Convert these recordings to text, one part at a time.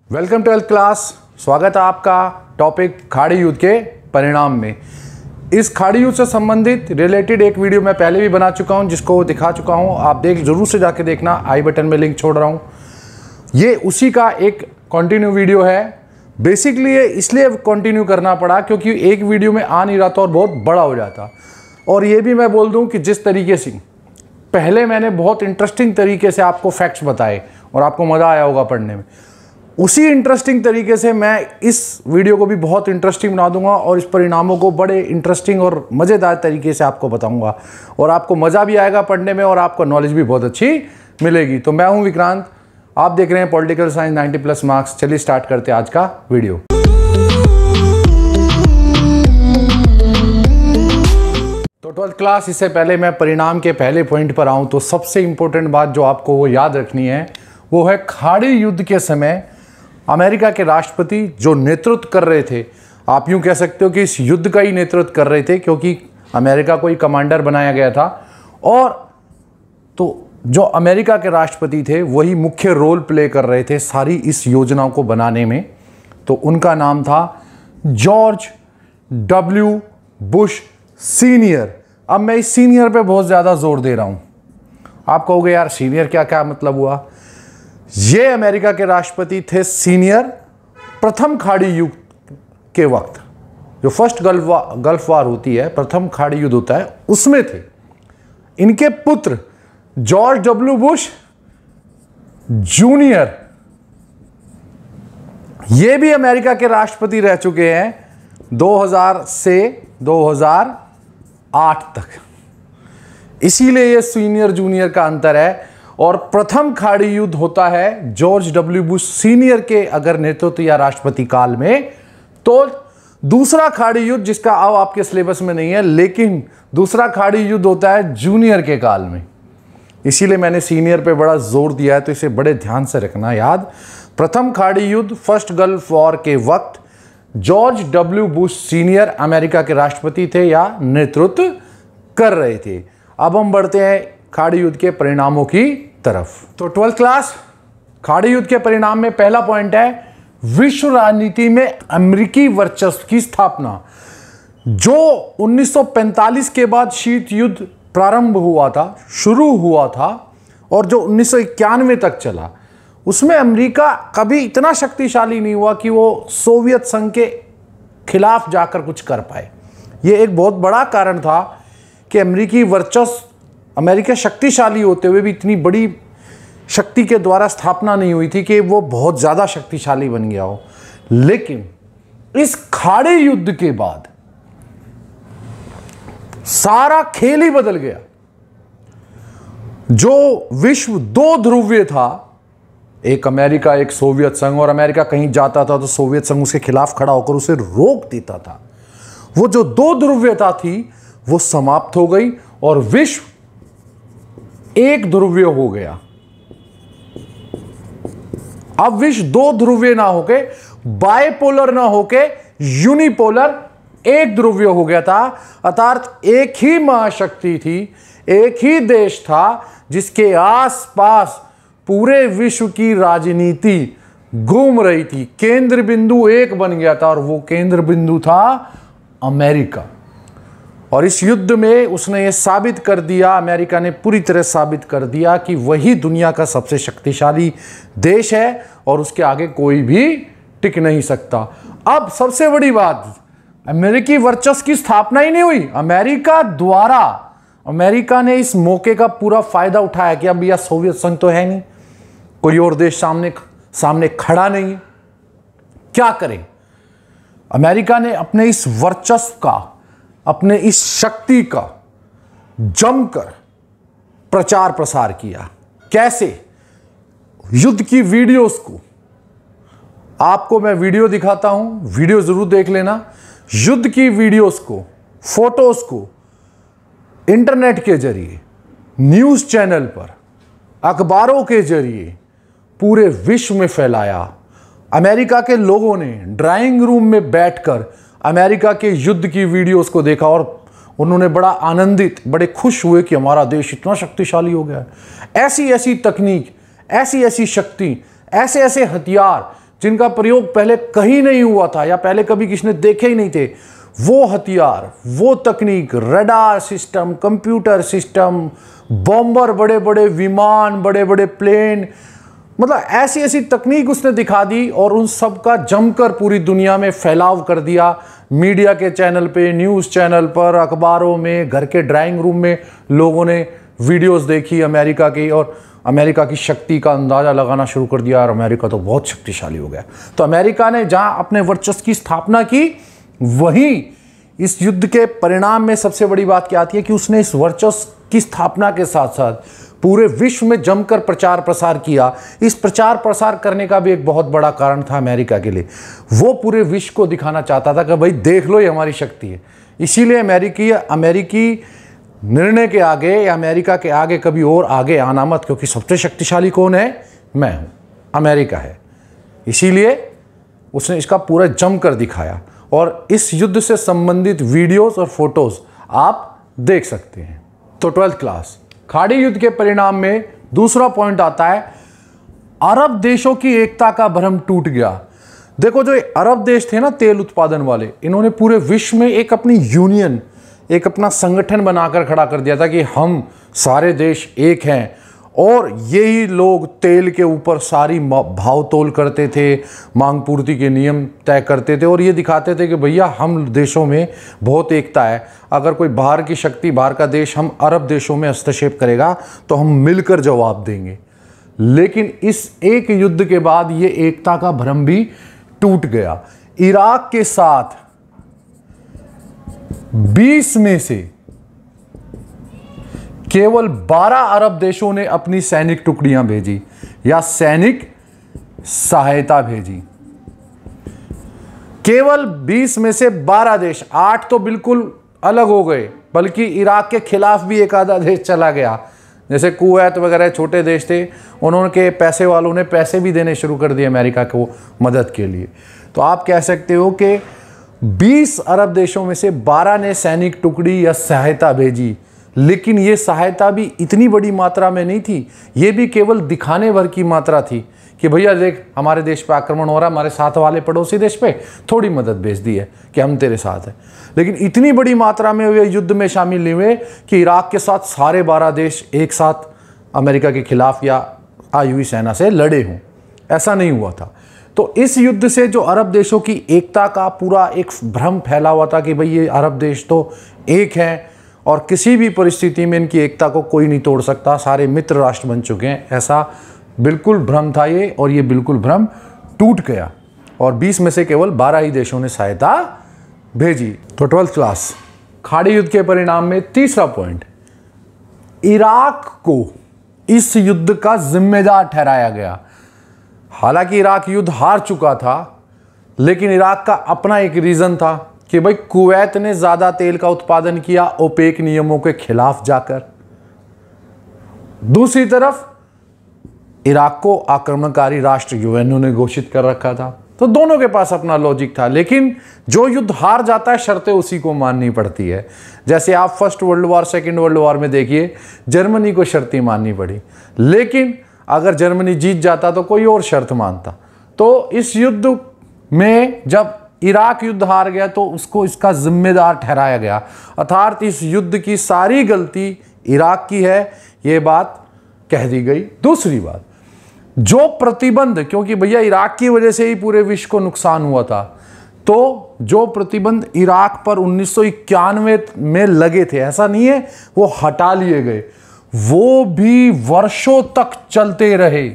Welcome 12th class. स्वागत है आपका टॉपिक खाड़ी युद्ध के परिणाम में। इस खाड़ी युद्ध से संबंधित रिलेटेड एक वीडियो मैं पहले भी बना चुका हूं, जिसको दिखा चुका हूं। आप जरूर से जाके देखना, आई बटन में लिंक छोड़ रहा हूं। ये उसी का एक कंटिन्यू वीडियो है। बेसिकली ये इसलिए कंटिन्यू करना पड़ा क्योंकि एक वीडियो में आ नहीं रहा था और बहुत बड़ा हो जाता। और ये भी मैं बोल दूं कि जिस तरीके से पहले मैंने बहुत इंटरेस्टिंग तरीके से आपको फैक्ट्स बताए और आपको मज़ा आया होगा पढ़ने में, उसी इंटरेस्टिंग तरीके से मैं इस वीडियो को भी बहुत इंटरेस्टिंग बना दूंगा और इस परिणामों को बड़े इंटरेस्टिंग और मज़ेदार तरीके से आपको बताऊंगा और आपको मज़ा भी आएगा पढ़ने में और आपको नॉलेज भी बहुत अच्छी मिलेगी। तो मैं हूं विक्रांत, आप देख रहे हैं पॉलिटिकल साइंस 90+ मार्क्स। चलिए स्टार्ट करते हैं आज का वीडियो। तो 12th क्लास, इससे पहले मैं परिणाम के पहले पॉइंट पर आऊं तो सबसे इंपॉर्टेंट बात जो आपको वो याद रखनी है वो है खाड़ी युद्ध के समय अमेरिका के राष्ट्रपति जो नेतृत्व कर रहे थे, आप यूं कह सकते हो कि इस युद्ध का ही नेतृत्व कर रहे थे क्योंकि अमेरिका को ही कमांडर बनाया गया था। और तो जो अमेरिका के राष्ट्रपति थे वही मुख्य रोल प्ले कर रहे थे सारी इस योजना को बनाने में। तो उनका नाम था जॉर्ज डब्ल्यू बुश सीनियर। अब मैं इस सीनियर पे बहुत ज़्यादा जोर दे रहा हूँ। आप कहोगे यार सीनियर क्या क्या मतलब हुआ। ये अमेरिका के राष्ट्रपति थे सीनियर प्रथम खाड़ी युद्ध के वक्त, जो फर्स्ट गल्फ वार होती है, प्रथम खाड़ी युद्ध होता है, उसमें थे। इनके पुत्र जॉर्ज डब्ल्यू बुश जूनियर, ये भी अमेरिका के राष्ट्रपति रह चुके हैं 2000 से 2008 तक। इसीलिए ये सीनियर जूनियर का अंतर है। और प्रथम खाड़ी युद्ध होता है जॉर्ज डब्ल्यू बुश सीनियर के अगर नेतृत्व या राष्ट्रपति काल में। तो दूसरा खाड़ी युद्ध, जिसका अब आपके सिलेबस में नहीं है, लेकिन दूसरा खाड़ी युद्ध होता है जूनियर के काल में। इसीलिए मैंने सीनियर पे बड़ा जोर दिया है, तो इसे बड़े ध्यान से रखना याद। प्रथम खाड़ी युद्ध फर्स्ट गल्फ वॉर के वक्त George W Bush senior America के राष्ट्रपति थे या नेतृत्व कर रहे थे। अब हम बढ़ते हैं खाड़ी युद्ध के परिणामों की तरफ। तो 12th क्लास, खाड़ी युद्ध के परिणाम में पहला पॉइंट है विश्व राजनीति में अमेरिकी वर्चस्व की स्थापना। जो 1945 के बाद शीत युद्ध प्रारंभ हुआ था, शुरू हुआ था, और जो 1991 तक चला, उसमें अमेरिका कभी इतना शक्तिशाली नहीं हुआ कि वो सोवियत संघ के खिलाफ जाकर कुछ कर पाए। ये एक बहुत बड़ा कारण था कि अमेरिकी वर्चस्व, अमेरिका शक्तिशाली होते हुए भी इतनी बड़ी शक्ति के द्वारा स्थापना नहीं हुई थी कि वो बहुत ज़्यादा शक्तिशाली बन गया हो। लेकिन इस खाड़ी युद्ध के बाद सारा खेल ही बदल गया। जो विश्व दो ध्रुवीय था, एक अमेरिका एक सोवियत संघ, और अमेरिका कहीं जाता था तो सोवियत संघ उसके खिलाफ खड़ा होकर उसे रोक देता था, वो जो दो ध्रुवीयता थी वो समाप्त हो गई और विश्व एक ध्रुवीय हो गया। अब विश्व दो ध्रुवीय ना होके, बायपोलर ना होके, यूनिपोलर एक ध्रुवीय हो गया था। अर्थात एक ही महाशक्ति थी, एक ही देश था जिसके आसपास पूरे विश्व की राजनीति घूम रही थी। केंद्र बिंदु एक बन गया था और वो केंद्र बिंदु था अमेरिका। और इस युद्ध में उसने ये साबित कर दिया, अमेरिका ने पूरी तरह साबित कर दिया कि वही दुनिया का सबसे शक्तिशाली देश है और उसके आगे कोई भी टिक नहीं सकता। अब सबसे बड़ी बात, अमेरिकी वर्चस्व की स्थापना ही नहीं हुई अमेरिका द्वारा। अमेरिका ने इस मौके का पूरा फायदा उठाया कि अब यह सोवियत संघ तो है नहीं, कोई और देश सामने खड़ा नहीं है, क्या करें। अमेरिका ने अपने इस वर्चस्व का, अपने इस शक्ति का जमकर प्रचार प्रसार किया। कैसे? युद्ध की वीडियोस को आपको मैं वीडियो दिखाता हूं, वीडियो जरूर देख लेना। युद्ध की वीडियोस को, फोटोज को इंटरनेट के जरिए, न्यूज चैनल पर, अखबारों के जरिए पूरे विश्व में फैलाया। अमेरिका के लोगों ने ड्राइंग रूम में बैठकर अमेरिका के युद्ध की वीडियोस को देखा और उन्होंने बड़ा आनंदित, बड़े खुश हुए कि हमारा देश इतना शक्तिशाली हो गया है। ऐसी ऐसी तकनीक, ऐसी ऐसी शक्ति, ऐसे ऐसे हथियार जिनका प्रयोग पहले कहीं नहीं हुआ था या पहले कभी किसी ने देखे ही नहीं थे, वो हथियार, वो तकनीक, radar system, computer system, bomber, बड़े बड़े विमान, बड़े बड़े प्लेन, मतलब ऐसी ऐसी तकनीक उसने दिखा दी और उन सब का जमकर पूरी दुनिया में फैलाव कर दिया। मीडिया के चैनल पे, न्यूज़ चैनल पर, अखबारों में, घर के ड्राइंग रूम में लोगों ने वीडियोस देखी अमेरिका की और अमेरिका की शक्ति का अंदाज़ा लगाना शुरू कर दिया और अमेरिका तो बहुत शक्तिशाली हो गया। तो अमेरिका ने जहां अपने वर्चस्व की स्थापना की, वहीं इस युद्ध के परिणाम में सबसे बड़ी बात क्या आती है कि उसने इस वर्चस्व की स्थापना के साथ साथ पूरे विश्व में जमकर प्रचार प्रसार किया। इस प्रचार प्रसार करने का भी एक बहुत बड़ा कारण था अमेरिका के लिए। वो पूरे विश्व को दिखाना चाहता था कि भाई देख लो, ये हमारी शक्ति है। इसीलिए अमेरिकी निर्णय के आगे या अमेरिका के आगे कभी और आगे आना मत, क्योंकि सबसे शक्तिशाली कौन है? मैं हूं, अमेरिका है। इसीलिए उसने इसका पूरा जमकर दिखाया और इस युद्ध से संबंधित वीडियोस और फोटोज आप देख सकते हैं। तो 12th क्लास खाड़ी युद्ध के परिणाम में दूसरा पॉइंट आता है, अरब देशों की एकता का भ्रम टूट गया। देखो, जो अरब देश थे ना तेल उत्पादन वाले, इन्होंने पूरे विश्व में एक अपनी यूनियन, एक अपना संगठन बनाकर खड़ा कर दिया था कि हम सारे देश एक हैं और यही लोग तेल के ऊपर सारी भाव तोल करते थे, मांग पूर्ति के नियम तय करते थे और ये दिखाते थे कि भैया हम देशों में बहुत एकता है। अगर कोई बाहर की शक्ति, बाहर का देश हम अरब देशों में हस्तक्षेप करेगा तो हम मिलकर जवाब देंगे। लेकिन इस एक युद्ध के बाद ये एकता का भ्रम भी टूट गया। इराक के साथ 20 में से केवल 12 अरब देशों ने अपनी सैनिक टुकड़ियां भेजी या सैनिक सहायता भेजी। केवल 20 में से 12 देश, 8 तो बिल्कुल अलग हो गए, बल्कि इराक के खिलाफ भी एक आधा देश चला गया। जैसे कुवैत वगैरह छोटे देश थे, उन्होंने पैसे वालों ने पैसे भी देने शुरू कर दिए अमेरिका को मदद के लिए। तो आप कह सकते हो कि 20 अरब देशों में से 12 ने सैनिक टुकड़ी या सहायता भेजी, लेकिन ये सहायता भी इतनी बड़ी मात्रा में नहीं थी। ये भी केवल दिखाने भर की मात्रा थी कि भैया देख, हमारे देश पे आक्रमण हो रहा है, हमारे साथ वाले पड़ोसी देश पे थोड़ी मदद भेज दी है कि हम तेरे साथ हैं। लेकिन इतनी बड़ी मात्रा में वे युद्ध में शामिल नहीं हुए कि इराक के साथ सारे 12 देश एक साथ अमेरिका के खिलाफ या आई हुई सेना से लड़े हों, ऐसा नहीं हुआ था। तो इस युद्ध से जो अरब देशों की एकता का पूरा एक भ्रम फैला हुआ था कि भाई ये अरब देश तो एक हैं और किसी भी परिस्थिति में इनकी एकता को कोई नहीं तोड़ सकता, सारे मित्र राष्ट्र बन चुके हैं, ऐसा बिल्कुल भ्रम था ये। और ये बिल्कुल भ्रम टूट गया और 20 में से केवल 12 ही देशों ने सहायता भेजी। तो 12th क्लास खाड़ी युद्ध के परिणाम में तीसरा पॉइंट, इराक को इस युद्ध का जिम्मेदार ठहराया गया। हालांकि इराक युद्ध हार चुका था, लेकिन इराक का अपना एक रीजन था कि भाई कुवैत ने ज्यादा तेल का उत्पादन किया ओपेक नियमों के खिलाफ जाकर। दूसरी तरफ इराक को आक्रमणकारी राष्ट्र यूएनओ ने घोषित कर रखा था। तो दोनों के पास अपना लॉजिक था, लेकिन जो युद्ध हार जाता है शर्तें उसी को माननी पड़ती है। जैसे आप first world war, second world war में देखिए, जर्मनी को शर्तें माननी पड़ी, लेकिन अगर जर्मनी जीत जाता तो कोई और शर्त मानता। तो इस युद्ध में जब इराक युद्ध हार गया तो उसको इसका जिम्मेदार ठहराया गया, अर्थात इस युद्ध की सारी गलती इराक की है, ये बात कह दी गई। दूसरी बात, जो प्रतिबंध, क्योंकि भैया इराक की वजह से ही पूरे विश्व को नुकसान हुआ था, तो जो प्रतिबंध इराक पर 1991 में लगे थे, ऐसा नहीं है वो हटा लिए गए, वो भी वर्षों तक चलते रहे।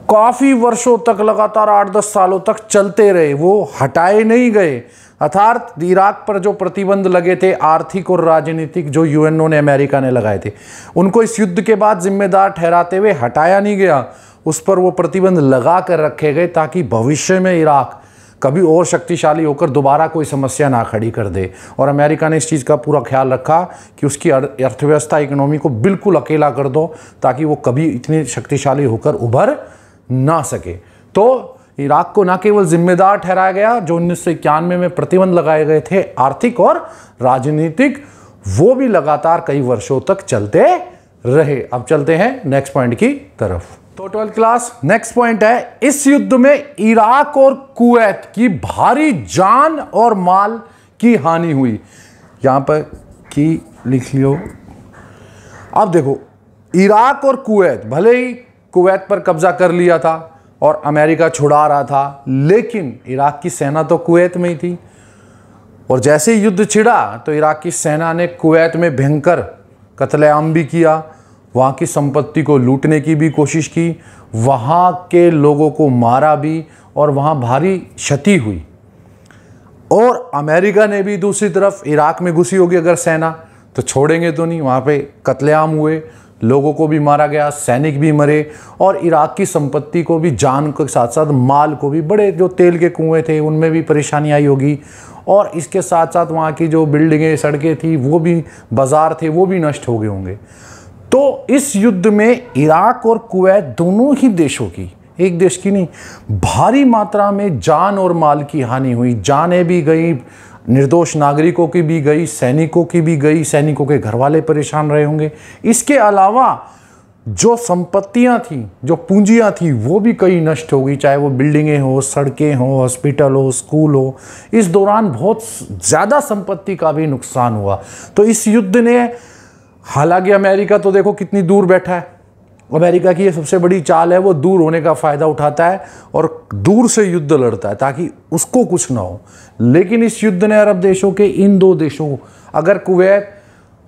काफी वर्षों तक, लगातार 8-10 सालों तक चलते रहे, वो हटाए नहीं गए। अर्थात इराक पर जो प्रतिबंध लगे थे आर्थिक और राजनीतिक, जो यूएनओ ने, अमेरिका ने लगाए थे, उनको इस युद्ध के बाद जिम्मेदार ठहराते हुए हटाया नहीं गया, उस पर वो प्रतिबंध लगा कर रखे गए ताकि भविष्य में इराक कभी और शक्तिशाली होकर दोबारा कोई समस्या ना खड़ी कर दे। और अमेरिका ने इस चीज़ का पूरा ख्याल रखा कि उसकी अर्थव्यवस्था, इकोनॉमी को बिल्कुल अकेला कर दो ताकि वो कभी इतनी शक्तिशाली होकर उभर ना सके। तो इराक को न केवल जिम्मेदार ठहराया गया, जो 1991 में प्रतिबंध लगाए गए थे आर्थिक और राजनीतिक, वो भी लगातार कई वर्षों तक चलते रहे। अब चलते हैं नेक्स्ट पॉइंट की तरफ। तो 12th क्लास नेक्स्ट पॉइंट है, इस युद्ध में इराक और कुवैत की भारी जान और माल की हानि हुई। यहां पर की लिख लियो। अब देखो, इराक और कुवैत, भले ही कुवैत पर कब्जा कर लिया था और अमेरिका छुड़ा रहा था, लेकिन इराक की सेना तो कुवैत में ही थी। और जैसे ही युद्ध छिड़ा तो इराक की सेना ने कुवैत में भयंकर कत्लेआम भी किया, वहाँ की संपत्ति को लूटने की भी कोशिश की, वहाँ के लोगों को मारा भी और वहाँ भारी क्षति हुई। और अमेरिका ने भी दूसरी तरफ इराक में घुसी होगी अगर सेना, तो छोड़ेंगे तो नहीं, वहाँ पे कत्लेआम हुए, लोगों को भी मारा गया, सैनिक भी मरे और इराक की संपत्ति को भी, जान के साथ साथ माल को भी, बड़े जो तेल के कुएं थे उनमें भी परेशानी आई होगी। और इसके साथ साथ वहाँ की जो बिल्डिंगें, सड़कें थी, वो भी, बाजार थे, वो भी नष्ट हो गए होंगे। तो इस युद्ध में इराक और कुवैत दोनों ही देशों की, एक देश की नहीं, भारी मात्रा में जान और माल की हानि हुई। जानें भी गई, निर्दोष नागरिकों की भी गई, सैनिकों की भी गई, सैनिकों के घर वाले परेशान रहे होंगे। इसके अलावा जो संपत्तियां थी, जो पूंजियां थी, वो भी कई नष्ट हो गई, चाहे वो बिल्डिंगें हो, सड़कें हो, हॉस्पिटल हो, स्कूल हो। इस दौरान बहुत ज़्यादा संपत्ति का भी नुकसान हुआ। तो इस युद्ध ने, हालांकि अमेरिका तो देखो कितनी दूर बैठा है, अमेरिका की ये सबसे बड़ी चाल है, वो दूर होने का फ़ायदा उठाता है और दूर से युद्ध लड़ता है ताकि उसको कुछ ना हो। लेकिन इस युद्ध ने अरब देशों के इन दो देशों, अगर कुवैत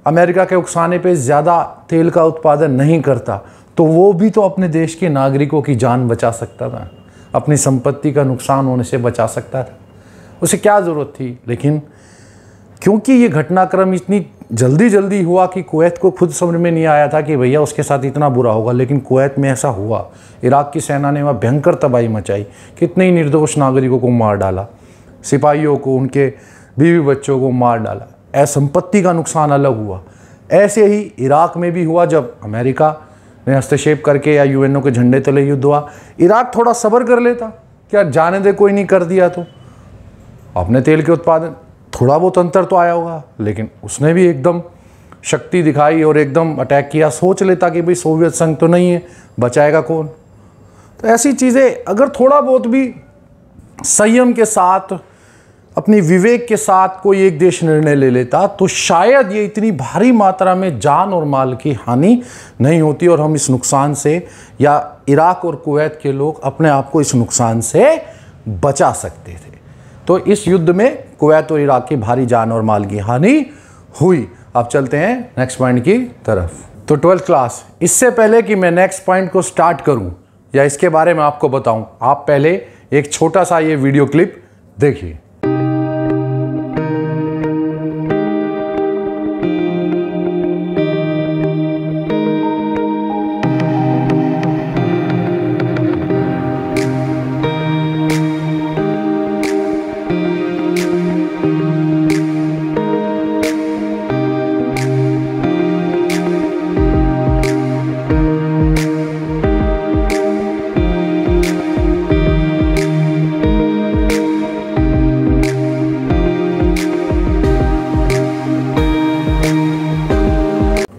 अमेरिका के उकसाने पे ज़्यादा तेल का उत्पादन नहीं करता तो वो भी तो अपने देश के नागरिकों की जान बचा सकता था, अपनी संपत्ति का नुकसान होने से बचा सकता था। उसे क्या ज़रूरत थी? लेकिन क्योंकि ये घटनाक्रम इतनी जल्दी हुआ कि कुवैत को खुद समझ में नहीं आया था कि भैया उसके साथ इतना बुरा होगा, लेकिन कुवैत में ऐसा हुआ। इराक की सेना ने वहाँ भयंकर तबाही मचाई, कितने ही निर्दोष नागरिकों को मार डाला, सिपाहियों को, उनके बीवी बच्चों को मार डाला। ऐसा संपत्ति का नुकसान अलग हुआ। ऐसे ही इराक में भी हुआ, जब अमेरिका ने हस्तक्षेप करके या यूएनओ के झंडे तले युद्ध हुआ। इराक थोड़ा सब्र कर लेता, क्या जाने दे, कोई नहीं कर दिया तो अपने तेल के उत्पादन, थोड़ा बहुत अंतर तो आया होगा, लेकिन उसने भी एकदम शक्ति दिखाई और एकदम अटैक किया। सोच लेता कि भाई सोवियत संघ तो नहीं है, बचाएगा कौन। तो ऐसी चीज़ें अगर थोड़ा बहुत भी संयम के साथ, अपनी विवेक के साथ कोई एक देश निर्णय ले लेता तो शायद ये इतनी भारी मात्रा में जान और माल की हानि नहीं होती और हम इस नुकसान से, या इराक और कुवैत के लोग अपने आप को इस नुकसान से बचा सकते थे। तो इस युद्ध में कुवैत और इराक की भारी जान और माल की हानि हुई। अब चलते हैं नेक्स्ट पॉइंट की तरफ। तो 12th क्लास, इससे पहले कि मैं नेक्स्ट पॉइंट को स्टार्ट करूं या इसके बारे में आपको बताऊं, आप पहले एक छोटा सा ये वीडियो क्लिप देखिए।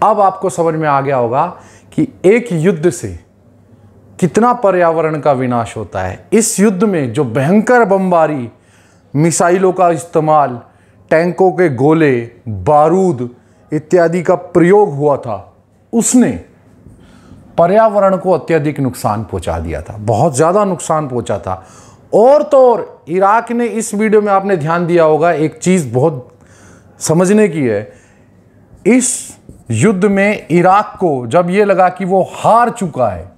अब आपको समझ में आ गया होगा कि एक युद्ध से कितना पर्यावरण का विनाश होता है। इस युद्ध में जो भयंकर बमबारी, मिसाइलों का इस्तेमाल, टैंकों के गोले, बारूद इत्यादि का प्रयोग हुआ था, उसने पर्यावरण को अत्यधिक नुकसान पहुंचा दिया था, बहुत ज़्यादा नुकसान पहुंचा था। और तो और इराक ने, इस वीडियो में आपने ध्यान दिया होगा, एक चीज़ बहुत समझने की है। इस युद्ध में इराक को जब ये लगा कि वो हार चुका है,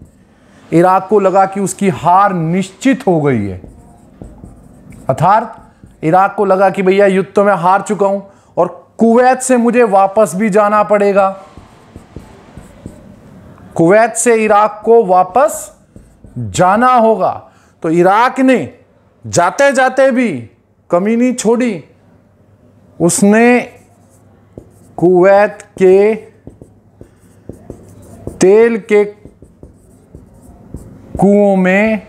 इराक को लगा कि उसकी हार निश्चित हो गई है, अर्थात इराक को लगा कि भैया युद्ध तो मैं हार चुका हूं और कुवैत से मुझे वापस भी जाना पड़ेगा, कुवैत से इराक को वापस जाना होगा। तो इराक ने जाते जाते भी कमी नहीं छोड़ी, उसने कुवैत के तेल के कुओं में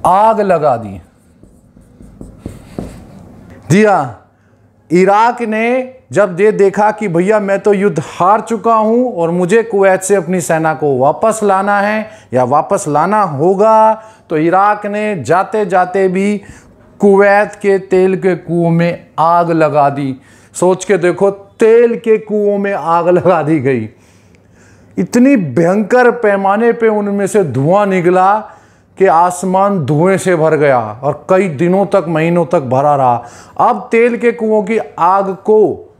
आग लगा दी। जी हाँ, इराक ने जब ये देखा कि भैया मैं तो युद्ध हार चुका हूं और मुझे कुवैत से अपनी सेना को वापस लाना है या वापस लाना होगा, तो इराक ने जाते जाते भी कुवैत के तेल के कुओं में आग लगा दी। सोच के देखो, तेल के कुओं में आग लगा दी गई। इतनी भयंकर पैमाने पे उनमें से धुआं निकला कि आसमान धुएं से भर गया और कई दिनों तक, महीनों तक भरा रहा। अब तेल के कुओं की आग को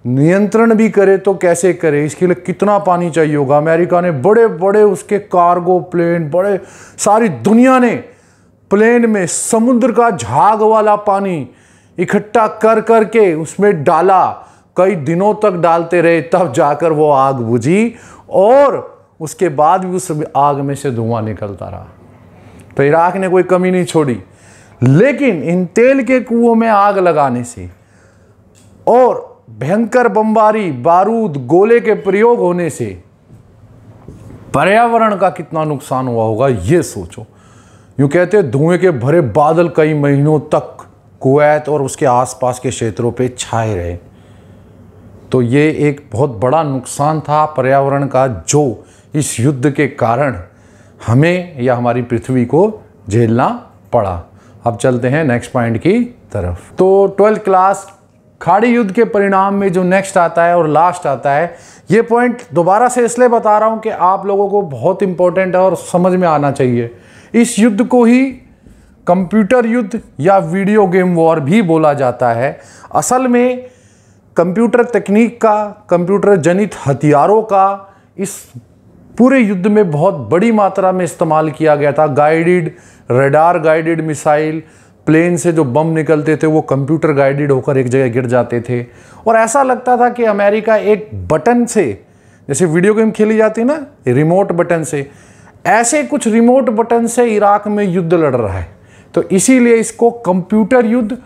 नियंत्रण भी करे तो कैसे करे, इसके लिए कितना पानी चाहिए होगा। अमेरिका ने बड़े बड़े उसके कार्गो प्लेन, बड़े सारी दुनिया ने प्लेन में समुद्र का झाग वाला पानी इकट्ठा कर करके उसमें डाला। कई दिनों तक डालते रहे, तब जाकर वो आग बुझी और उसके बाद भी उस आग में से धुआं निकलता रहा। तो इराक ने कोई कमी नहीं छोड़ी। लेकिन इन तेल के कुओं में आग लगाने से और भयंकर बमबारी, बारूद, गोले के प्रयोग होने से पर्यावरण का कितना नुकसान हुआ होगा, ये सोचो। यूं कहते हैं धुएं के भरे बादल कई महीनों तक कुवैत और उसके आसपास के क्षेत्रों पे छाए रहे। तो ये एक बहुत बड़ा नुकसान था पर्यावरण का, जो इस युद्ध के कारण हमें या हमारी पृथ्वी को झेलना पड़ा। अब चलते हैं नेक्स्ट पॉइंट की तरफ। तो 12th क्लास खाड़ी युद्ध के परिणाम में जो नेक्स्ट आता है और लास्ट आता है, ये पॉइंट दोबारा से इसलिए बता रहा हूं कि आप लोगों को बहुत इंपॉर्टेंट है और समझ में आना चाहिए। इस युद्ध को ही कंप्यूटर युद्ध या वीडियो गेम वॉर भी बोला जाता है। असल में कंप्यूटर तकनीक का, कंप्यूटर जनित हथियारों का इस पूरे युद्ध में बहुत बड़ी मात्रा में इस्तेमाल किया गया था। Guided, radar guided missile, plane से जो बम निकलते थे वो कंप्यूटर गाइडेड होकर एक जगह गिर जाते थे। और ऐसा लगता था कि अमेरिका एक बटन से, जैसे वीडियो गेम खेली जाती है ना रिमोट बटन से, ऐसे कुछ रिमोट बटन से इराक में युद्ध लड़ रहा है। तो इसीलिए इसको कंप्यूटर युद्ध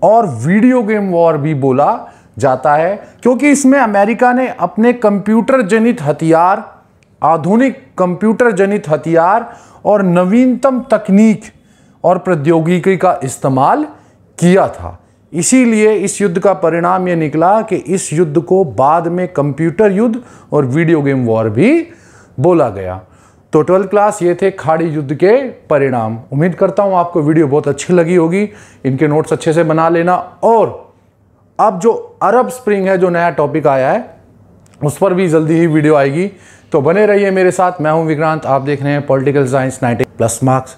और वीडियो गेम वॉर भी बोला जाता है, क्योंकि इसमें अमेरिका ने अपने कंप्यूटर जनित हथियार, आधुनिक कंप्यूटर जनित हथियार और नवीनतम तकनीक और प्रौद्योगिकी का इस्तेमाल किया था। इसीलिए इस युद्ध का परिणाम यह निकला कि इस युद्ध को बाद में कंप्यूटर युद्ध और वीडियो गेम वॉर भी बोला गया। तो 12th क्लास ये थे खाड़ी युद्ध के परिणाम। उम्मीद करता हूं आपको वीडियो बहुत अच्छी लगी होगी। इनके नोट्स अच्छे से बना लेना। और अब जो अरब स्प्रिंग है, जो नया टॉपिक आया है, उस पर भी जल्दी ही वीडियो आएगी। तो बने रहिए मेरे साथ। मैं हूं विक्रांत, आप देख रहे हैं पॉलिटिकल साइंस 90+ मार्क्स।